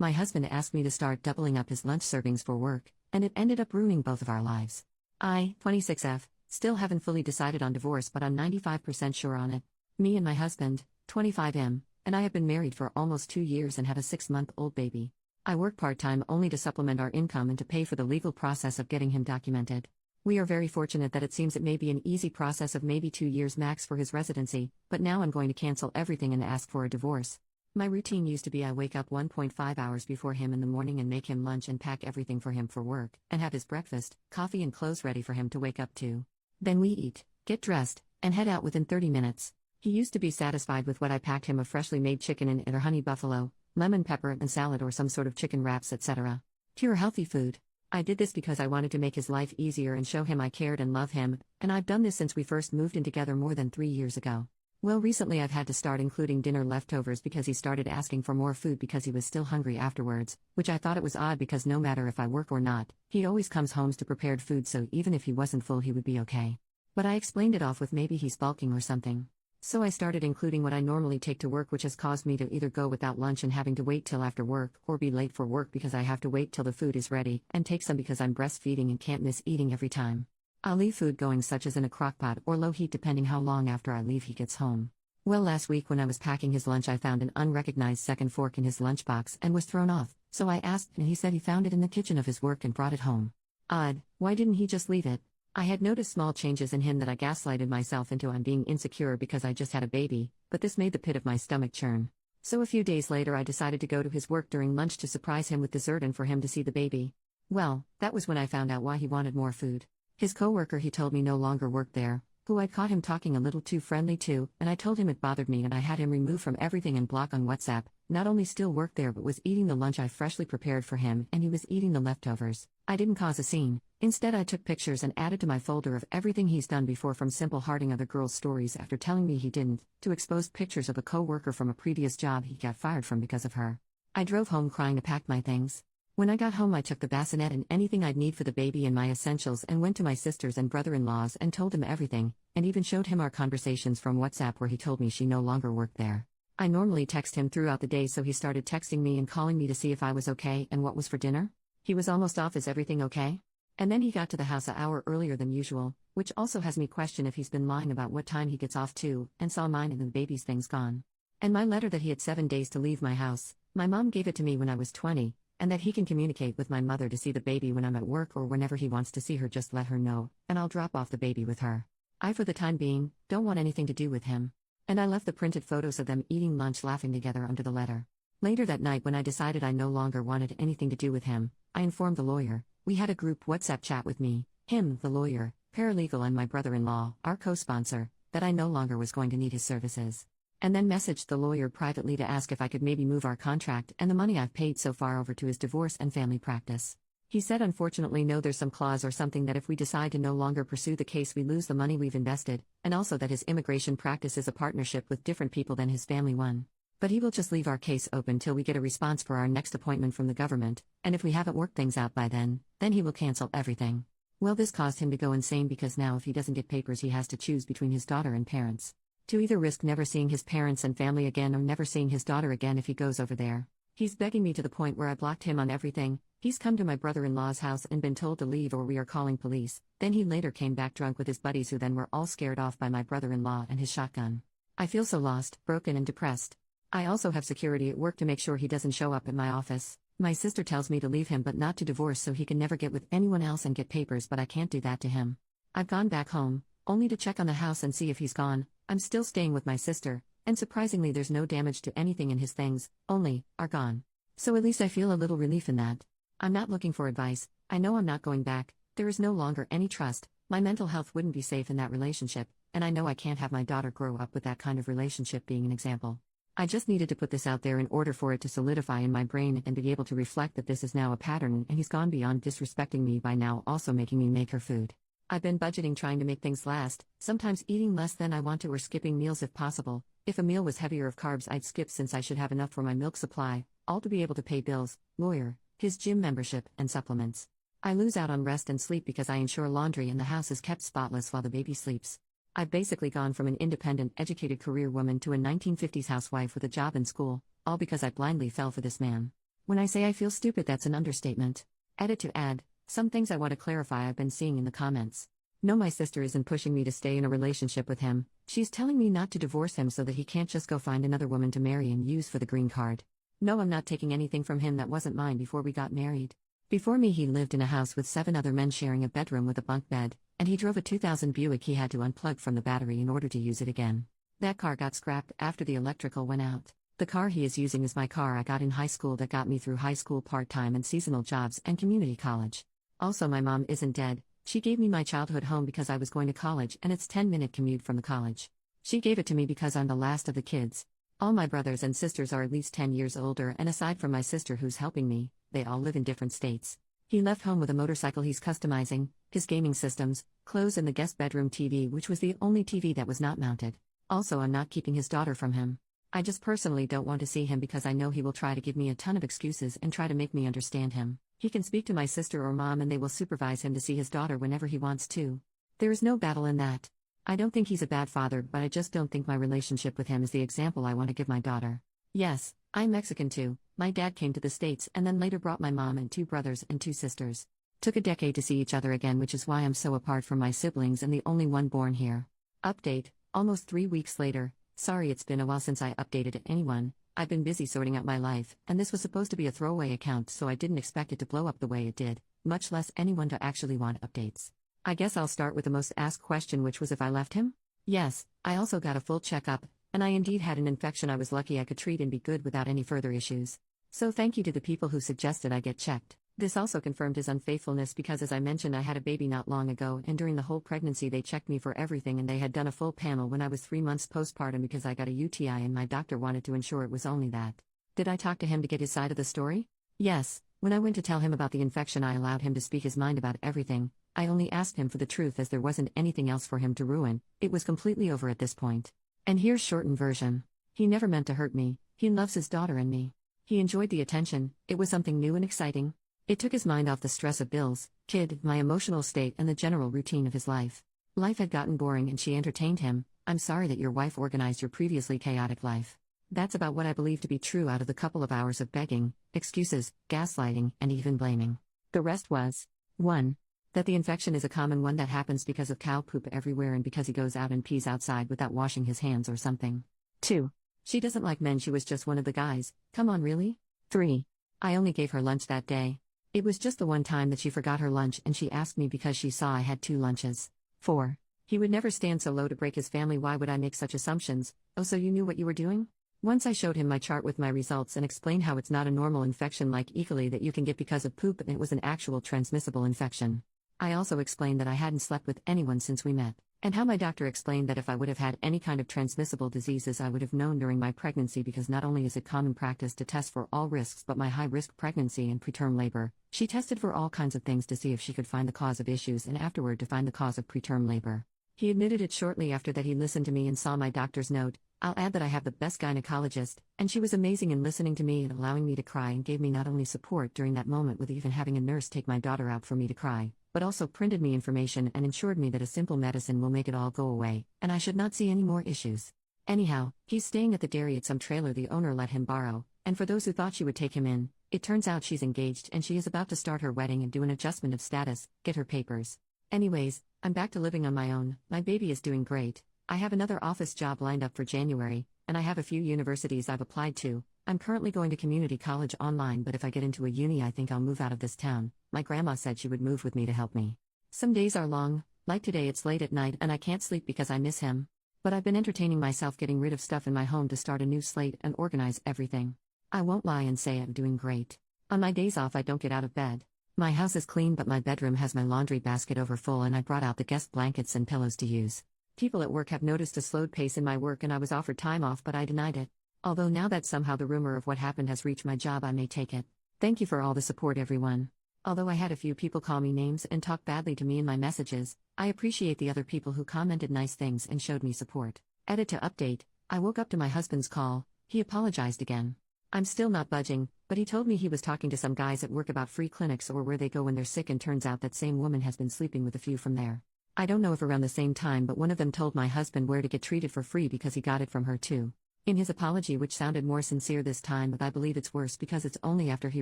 My husband asked me to start doubling up his lunch servings for work, and it ended up ruining both of our lives. I, 26F, still haven't fully decided on divorce, but I'm 95% sure on it. Me and my husband, 25M, and I have been married for almost 2 years and have a 6-month-old baby. I work part-time only to supplement our income and to pay for the legal process of getting him documented. We are very fortunate that it seems it may be an easy process of maybe 2 years max for his residency, but now I'm going to cancel everything and ask for a divorce. My routine used to be I wake up 1.5 hours before him in the morning and make him lunch and pack everything for him for work, and have his breakfast, coffee and clothes ready for him to wake up to. Then we eat, get dressed, and head out within 30 minutes. He used to be satisfied with what I packed him of freshly made chicken and either honey buffalo, lemon pepper and salad or some sort of chicken wraps, etc. Pure healthy food. I did this because I wanted to make his life easier and show him I cared and love him, and I've done this since we first moved in together more than 3 years ago. Well, recently I've had to start including dinner leftovers because he started asking for more food because he was still hungry afterwards, which I thought it was odd because no matter if I work or not, he always comes home to prepared food, so even if he wasn't full he would be okay. But I explained it off with maybe he's bulking or something. So I started including what I normally take to work, which has caused me to either go without lunch and having to wait till after work, or be late for work because I have to wait till the food is ready, and take some because I'm breastfeeding and can't miss eating every time. I'll leave food going such as in a crockpot or low heat depending how long after I leave he gets home. Well, last week when I was packing his lunch I found an unrecognized second fork in his lunchbox and was thrown off, so I asked and he said he found it in the kitchen of his work and brought it home. Odd, why didn't he just leave it? I had noticed small changes in him that I gaslighted myself into on being insecure because I just had a baby, but this made the pit of my stomach churn. So a few days later I decided to go to his work during lunch to surprise him with dessert and for him to see the baby. Well, that was when I found out why he wanted more food. His coworker he told me no longer worked there, who I'd caught him talking a little too friendly to, and I told him it bothered me and I had him removed from everything and block on WhatsApp, not only still worked there but was eating the lunch I freshly prepared for him and he was eating the leftovers. I didn't cause a scene, instead I took pictures and added to my folder of everything he's done before, from simple hearting other girls' stories after telling me he didn't, to exposed pictures of a coworker from a previous job he got fired from because of her. I drove home crying to pack my things. When I got home I took the bassinet and anything I'd need for the baby and my essentials and went to my sisters and brother-in-laws and told them everything, and even showed him our conversations from WhatsApp where he told me she no longer worked there. I normally text him throughout the day, so he started texting me and calling me to see if I was okay and what was for dinner. He was almost off "Is everything okay?" And then he got to the house an hour earlier than usual, which also has me question if he's been lying about what time he gets off too, and saw mine and the baby's things gone. And my letter that he had 7 days to leave my house, my mom gave it to me when I was 20, and that he can communicate with my mother to see the baby when I'm at work or whenever he wants to see her, just let her know, and I'll drop off the baby with her. I, for the time being, don't want anything to do with him. And I left the printed photos of them eating lunch laughing together under the letter. Later that night when I decided I no longer wanted anything to do with him, I informed the lawyer. We had a group WhatsApp chat with me, him, the lawyer, paralegal and my brother-in-law, our co-sponsor, that I no longer was going to need his services. And then messaged the lawyer privately to ask if I could maybe move our contract and the money I've paid so far over to his divorce and family practice. He said unfortunately no, there's some clause or something that if we decide to no longer pursue the case we lose the money we've invested, and also that his immigration practice is a partnership with different people than his family one. But he will just leave our case open till we get a response for our next appointment from the government, and if we haven't worked things out by then he will cancel everything. Well, this caused him to go insane because now if he doesn't get papers he has to choose between his daughter and parents. To either risk never seeing his parents and family again or never seeing his daughter again if he goes over there. He's begging me to the point where I blocked him on everything. He's come to my brother-in-law's house and been told to leave or we are calling police. Then he later came back drunk with his buddies who then were all scared off by my brother-in-law and his shotgun. I feel so lost, broken and depressed. I also have security at work to make sure he doesn't show up at my office. My sister tells me to leave him but not to divorce so he can never get with anyone else and get papers, but I can't do that to him. I've gone back home, only to check on the house and see if he's gone. I'm still staying with my sister, and surprisingly there's no damage to anything in his things, only, are gone. So at least I feel a little relief in that. I'm not looking for advice, I know I'm not going back, there is no longer any trust, my mental health wouldn't be safe in that relationship, and I know I can't have my daughter grow up with that kind of relationship being an example. I just needed to put this out there in order for it to solidify in my brain and be able to reflect that this is now a pattern and he's gone beyond disrespecting me by now also making me make her food. I've been budgeting, trying to make things last, sometimes eating less than I want to or skipping meals if possible. If a meal was heavier of carbs I'd skip since I should have enough for my milk supply, all to be able to pay bills, lawyer, his gym membership, and supplements. I lose out on rest and sleep because I ensure laundry and the house is kept spotless while the baby sleeps. I've basically gone from an independent, educated career woman to a 1950s housewife with a job and school, all because I blindly fell for this man. When I say I feel stupid, that's an understatement. Edit to add, some things I want to clarify I've been seeing in the comments. No, my sister isn't pushing me to stay in a relationship with him. She's telling me not to divorce him so that he can't just go find another woman to marry and use for the green card. No, I'm not taking anything from him that wasn't mine before we got married. Before me, he lived in a house with 7 other men sharing a bedroom with a bunk bed, and he drove a 2000 Buick he had to unplug from the battery in order to use it again. That car got scrapped after the electrical went out. The car he is using is my car I got in high school that got me through high school part-time and seasonal jobs and community college. Also, my mom isn't dead. She gave me my childhood home because I was going to college and it's 10-minute commute from the college. She gave it to me because I'm the last of the kids. All my brothers and sisters are at least 10 years older, and aside from my sister who's helping me, they all live in different states. He left home with a motorcycle he's customizing, his gaming systems, clothes, and the guest bedroom TV, which was the only TV that was not mounted. Also, I'm not keeping his daughter from him. I just personally don't want to see him because I know he will try to give me a ton of excuses and try to make me understand him. He can speak to my sister or mom and they will supervise him to see his daughter whenever he wants to. There is no battle in that. I don't think he's a bad father, but I just don't think my relationship with him is the example I want to give my daughter. Yes, I'm Mexican too. My dad came to the States and then later brought my mom and 2 brothers and 2 sisters. Took a decade to see each other again, which is why I'm so apart from my siblings and the only one born here. Update, almost 3 weeks later. Sorry it's been a while since I updated anyone. I've been busy sorting out my life, and this was supposed to be a throwaway account, so I didn't expect it to blow up the way it did, much less anyone to actually want updates. I guess I'll start with the most asked question, which was if I left him? Yes, I also got a full checkup, and I indeed had an infection I was lucky I could treat and be good without any further issues. So thank you to the people who suggested I get checked. This also confirmed his unfaithfulness because, as I mentioned, I had a baby not long ago, and during the whole pregnancy they checked me for everything, and they had done a full panel when I was 3 months postpartum because I got a UTI and my doctor wanted to ensure it was only that. Did I talk to him to get his side of the story? Yes. When I went to tell him about the infection, I allowed him to speak his mind about everything. I only asked him for the truth as there wasn't anything else for him to ruin. It was completely over at this point. And here's shortened version. He never meant to hurt me. He loves his daughter and me. He enjoyed the attention. It was something new and exciting. It took his mind off the stress of bills, kid, my emotional state, and the general routine of his life. Life had gotten boring and she entertained him. I'm sorry that your wife organized your previously chaotic life. That's about what I believe to be true out of the couple of hours of begging, excuses, gaslighting, and even blaming. The rest was 1. That the infection is a common one that happens because of cow poop everywhere and because he goes out and pees outside without washing his hands or something. 2. She doesn't like men, she was just one of the guys. Come on, really? 3. I only gave her lunch that day. It was just the one time that she forgot her lunch and she asked me because she saw I had 2 lunches. 4. He would never stand so low to break his family. Why would I make such assumptions? Oh, so you knew what you were doing? Once I showed him my chart with my results and explained how it's not a normal infection like E. coli that you can get because of poop and it was an actual transmissible infection. I also explained that I hadn't slept with anyone since we met, and how my doctor explained that if I would have had any kind of transmissible diseases I would have known during my pregnancy because not only is it common practice to test for all risks but my high-risk pregnancy and preterm labor, she tested for all kinds of things to see if she could find the cause of issues and afterward to find the cause of preterm labor. He admitted it shortly after that he listened to me and saw my doctor's note. I'll add that I have the best gynecologist, and she was amazing in listening to me and allowing me to cry and gave me not only support during that moment with even having a nurse take my daughter out for me to cry, but also printed me information and ensured me that a simple medicine will make it all go away, and I should not see any more issues. Anyhow, he's staying at the dairy at some trailer the owner let him borrow, and for those who thought she would take him in, it turns out she's engaged and she is about to start her wedding and do an adjustment of status, get her papers. Anyways, I'm back to living on my own. My baby is doing great. I have another office job lined up for January, and I have a few universities I've applied to. I'm currently going to community college online, but if I get into a uni I think I'll move out of this town. My grandma said she would move with me to help me. Some days are long, like today it's late at night and I can't sleep because I miss him. But I've been entertaining myself getting rid of stuff in my home to start a new slate and organize everything. I won't lie and say I'm doing great. On my days off I don't get out of bed. My house is clean but my bedroom has my laundry basket over full and I brought out the guest blankets and pillows to use. People at work have noticed a slowed pace in my work and I was offered time off but I denied it. Although now that somehow the rumor of what happened has reached my job I may take it. Thank you for all the support everyone. Although I had a few people call me names and talk badly to me in my messages, I appreciate the other people who commented nice things and showed me support. Edit to update, I woke up to my husband's call. He apologized again. I'm still not budging, but he told me he was talking to some guys at work about free clinics or where they go when they're sick, and turns out that same woman has been sleeping with a few from there. I don't know if around the same time, but one of them told my husband where to get treated for free because he got it from her too. In his apology, which sounded more sincere this time, but I believe it's worse because it's only after he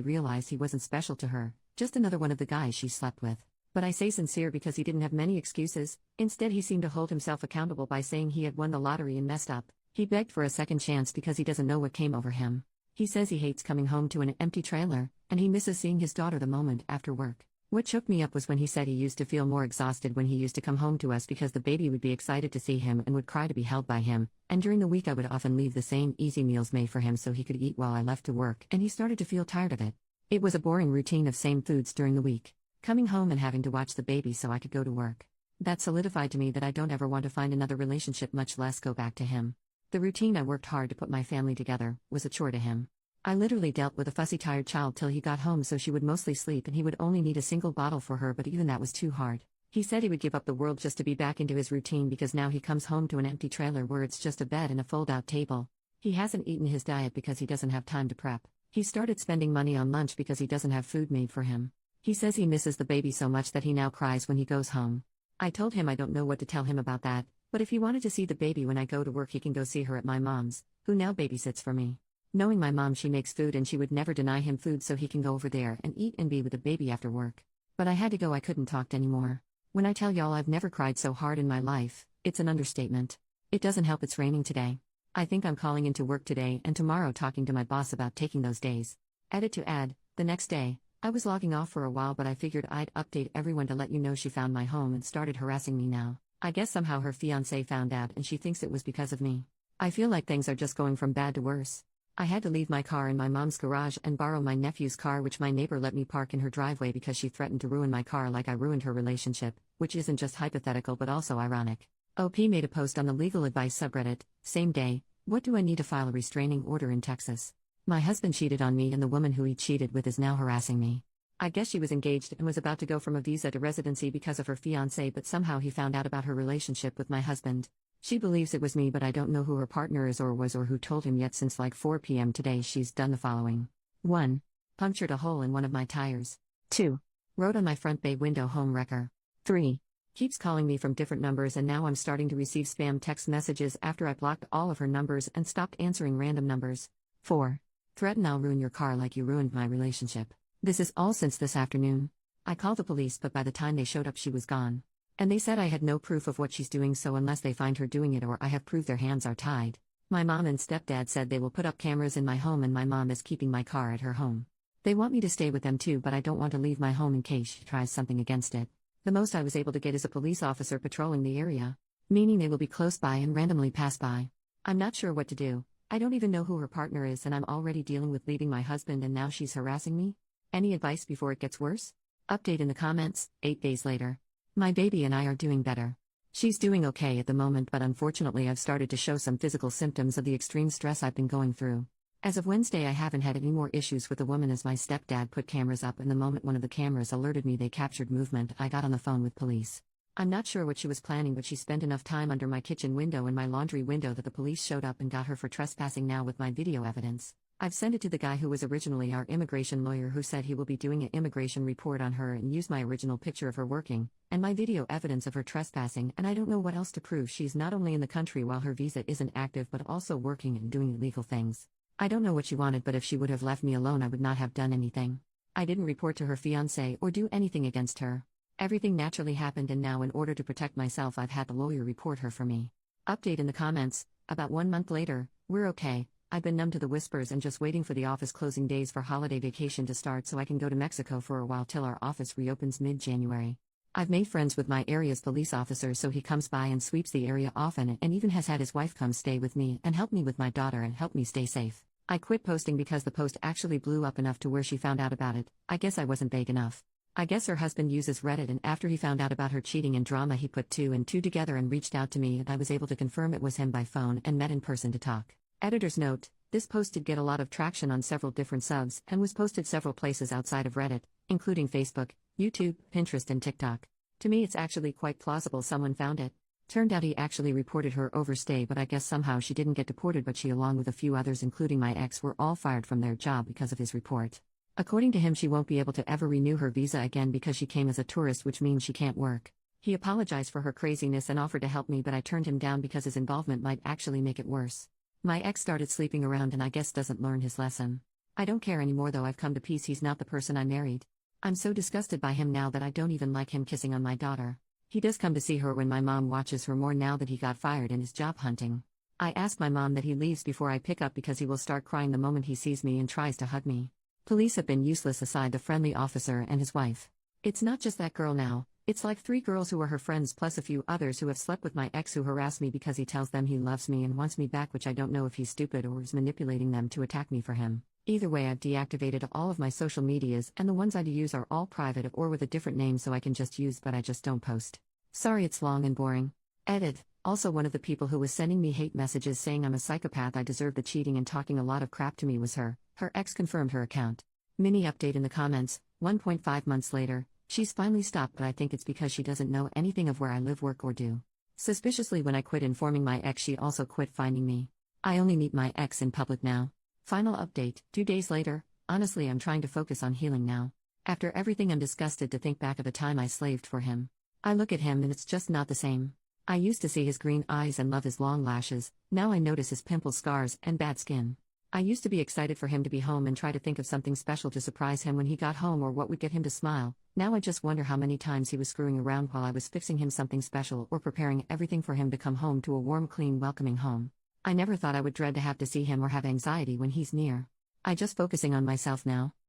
realized he wasn't special to her, just another one of the guys she slept with. But I say sincere because he didn't have many excuses. Instead, he seemed to hold himself accountable by saying he had won the lottery and messed up. He begged for a second chance because he doesn't know what came over him. He says he hates coming home to an empty trailer, and he misses seeing his daughter the moment after work. What shook me up was when he said he used to feel more exhausted when he used to come home to us because the baby would be excited to see him and would cry to be held by him, and during the week I would often leave the same easy meals made for him so he could eat while I left to work, and he started to feel tired of it. It was a boring routine of same foods during the week. Coming home and having to watch the baby so I could go to work. That solidified to me that I don't ever want to find another relationship, much less go back to him. The routine I worked hard to put my family together was a chore to him. I literally dealt with a fussy, tired child till he got home so she would mostly sleep and he would only need a single bottle for her, but even that was too hard. He said he would give up the world just to be back into his routine because now he comes home to an empty trailer where it's just a bed and a fold-out table. He hasn't eaten his diet because he doesn't have time to prep. He started spending money on lunch because he doesn't have food made for him. He says he misses the baby so much that he now cries when he goes home. I told him I don't know what to tell him about that, but if he wanted to see the baby when I go to work, he can go see her at my mom's, who now babysits for me. Knowing my mom, she makes food and she would never deny him food so he can go over there and eat and be with the baby after work. But I had to go, I couldn't talk anymore. When I tell y'all I've never cried so hard in my life, it's an understatement. It doesn't help it's raining today. I think I'm calling into work today and tomorrow talking to my boss about taking those days. Edit to add, the next day, I was logging off for a while, but I figured I'd update everyone to let you know she found my home and started harassing me now. I guess somehow her fiancé found out and she thinks it was because of me. I feel like things are just going from bad to worse. I had to leave my car in my mom's garage and borrow my nephew's car, which my neighbor let me park in her driveway because she threatened to ruin my car like I ruined her relationship, which isn't just hypothetical but also ironic. OP made a post on the legal advice subreddit, same day, what do I need to file a restraining order in Texas? My husband cheated on me and the woman who he cheated with is now harassing me. I guess she was engaged and was about to go from a visa to residency because of her fiancé, but somehow he found out about her relationship with my husband. She believes it was me, but I don't know who her partner is or was or who told him yet. Since like 4 p.m. today she's done the following. 1. Punctured a hole in one of my tires. 2. Wrote on my front bay window home wrecker. 3. Keeps calling me from different numbers and now I'm starting to receive spam text messages after I blocked all of her numbers and stopped answering random numbers. 4. Threaten I'll ruin your car like you ruined my relationship. This is all since this afternoon. I called the police, but by the time they showed up she was gone. And they said I had no proof of what she's doing, so unless they find her doing it or I have proof, their hands are tied. My mom and stepdad said they will put up cameras in my home and my mom is keeping my car at her home. They want me to stay with them too, but I don't want to leave my home in case she tries something against it. The most I was able to get is a police officer patrolling the area, meaning they will be close by and randomly pass by. I'm not sure what to do. I don't even know who her partner is and I'm already dealing with leaving my husband and now she's harassing me. Any advice before it gets worse? Update in the comments, 8 days later. My baby and I are doing better. She's doing okay at the moment, but unfortunately I've started to show some physical symptoms of the extreme stress I've been going through. As of Wednesday I haven't had any more issues with the woman as my stepdad put cameras up and the moment one of the cameras alerted me they captured movement, I got on the phone with police. I'm not sure what she was planning, but she spent enough time under my kitchen window and my laundry window that the police showed up and got her for trespassing now with my video evidence. I've sent it to the guy who was originally our immigration lawyer, who said he will be doing an immigration report on her and use my original picture of her working, and my video evidence of her trespassing, and I don't know what else to prove. She's not only in the country while her visa isn't active but also working and doing illegal things. I don't know what she wanted, but if she would have left me alone I would not have done anything. I didn't report to her fiancé or do anything against her. Everything naturally happened and now in order to protect myself I've had the lawyer report her for me. Update in the comments, about 1 month later, we're okay. I've been numb to the whispers and just waiting for the office closing days for holiday vacation to start so I can go to Mexico for a while till our office reopens mid-January. I've made friends with my area's police officer, so he comes by and sweeps the area often and even has had his wife come stay with me and help me with my daughter and help me stay safe. I quit posting because the post actually blew up enough to where she found out about it. I guess I wasn't vague enough. I guess her husband uses Reddit, and after he found out about her cheating and drama he put 2 and 2 together and reached out to me and I was able to confirm it was him by phone and met in person to talk. Editor's note: this post did get a lot of traction on several different subs and was posted several places outside of Reddit, including Facebook, YouTube, Pinterest and TikTok. To me it's actually quite plausible someone found it. Turned out he actually reported her overstay, but I guess somehow she didn't get deported, but she along with a few others including my ex were all fired from their job because of his report. According to him she won't be able to ever renew her visa again because she came as a tourist, which means she can't work. He apologized for her craziness and offered to help me, but I turned him down because his involvement might actually make it worse. My ex started sleeping around and I guess doesn't learn his lesson. I don't care anymore though, I've come to peace, he's not the person I married. I'm so disgusted by him now that I don't even like him kissing on my daughter. He does come to see her when my mom watches her more now that he got fired and is job hunting. I ask my mom that he leaves before I pick up because he will start crying the moment he sees me and tries to hug me. Police have been useless aside the friendly officer and his wife. It's not just that girl now, it's like 3 girls who are her friends plus a few others who have slept with my ex who harass me because he tells them he loves me and wants me back, which I don't know if he's stupid or is manipulating them to attack me for him. Either way, I've deactivated all of my social medias and the ones I do use are all private or with a different name so I can just use but I just don't post. Sorry it's long and boring. Edit. Also, one of the people who was sending me hate messages saying I'm a psychopath, I deserve the cheating and talking a lot of crap to me was her. Her ex confirmed her account. Mini update in the comments, 1.5 months later, she's finally stopped but I think it's because she doesn't know anything of where I live, work or do. Suspiciously, when I quit informing my ex, she also quit finding me. I only meet my ex in public now. Final update, 2 days later. Honestly, I'm trying to focus on healing now. After everything, I'm disgusted to think back of the time I slaved for him. I look at him and it's just not the same. I used to see his green eyes and love his long lashes, now I notice his pimple scars and bad skin. I used to be excited for him to be home and try to think of something special to surprise him when he got home or what would get him to smile. Now I just wonder how many times he was screwing around while I was fixing him something special or preparing everything for him to come home to a warm, clean, welcoming home. I never thought I would dread to have to see him or have anxiety when he's near. I just focusing on myself now.